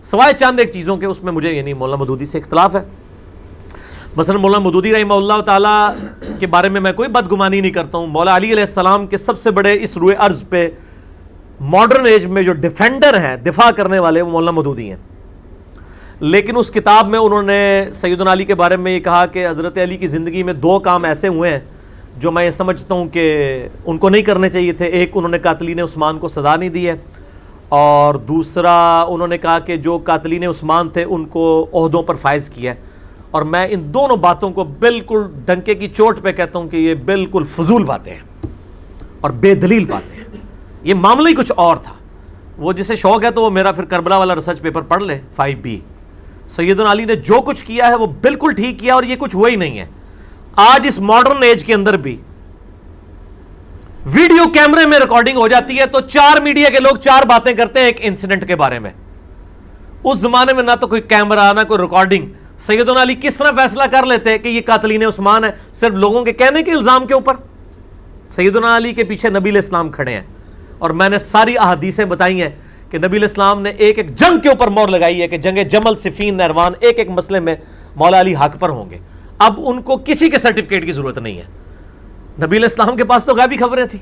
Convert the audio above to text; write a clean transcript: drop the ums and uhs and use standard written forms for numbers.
سوائے چند ایک چیزوں کے اس میں مجھے یعنی مولانا مودودی سے اختلاف ہے. مثلا مولانا مودودی رحمہ اللہ تعالیٰ کے بارے میں کوئی بدگمانی نہیں کرتا ہوں. مولا علی علیہ السلام کے سب سے بڑے اس روئے ارض پہ ماڈرن ایج میں جو ڈیفینڈر ہیں, دفاع کرنے والے, وہ مولانا مودودی ہیں. لیکن اس کتاب میں انہوں نے سیدنا علی کے بارے میں یہ کہا کہ حضرت علی کی زندگی میں 2 کام ایسے ہوئے ہیں جو میں یہ سمجھتا ہوں کہ ان کو نہیں کرنے چاہیے تھے. ایک, انہوں نے قاتلین عثمان کو سزا نہیں دی ہے, اور دوسرا انہوں نے کہا کہ جو قاتلین عثمان تھے ان کو عہدوں پر فائز کیا ہے. اور میں ان دونوں باتوں کو بالکل ڈنکے کی چوٹ پہ کہتا ہوں کہ یہ بالکل فضول باتیں ہیں اور بے دلیل باتیں ہیں. یہ معاملہ ہی کچھ اور تھا. وہ جسے شوق ہے تو وہ میرا پھر کربلا والا ریسرچ پیپر پڑھ لے 5B. سیدنا علی نے جو کچھ کیا ہے وہ بالکل ٹھیک کیا, اور یہ کچھ ہوا ہی نہیں ہے. آج اس ماڈرن ایج کے اندر بھی ویڈیو کیمرے میں ریکارڈنگ ہو جاتی ہے تو 4 میڈیا کے لوگ 4 باتیں کرتے ہیں ایک انسیڈنٹ کے بارے میں. اس زمانے میں نہ تو کوئی کیمرہ نہ کوئی ریکارڈنگ. سیدنا علی کس طرح فیصلہ کر لیتے کہ یہ قاتلین عثمان ہے؟ صرف لوگوں کے کہنے کے الزام کے اوپر. سیدنا علی کے پیچھے نبی علیہ السلام کھڑے ہیں, اور میں نے ساری احادیثیں بتائی ہیں کہ نبی علیہ السلام نے ایک ایک جنگ کے اوپر مور لگائی ہے کہ جنگ جمل, صفین, نہروان, ایک ایک مسئلے میں مولا علی حق پر ہوں گے. اب ان کو کسی کے سرٹیفکیٹ کی ضرورت نہیں ہے. نبی علیہ السلام کے پاس تو غیبی خبریں تھیں.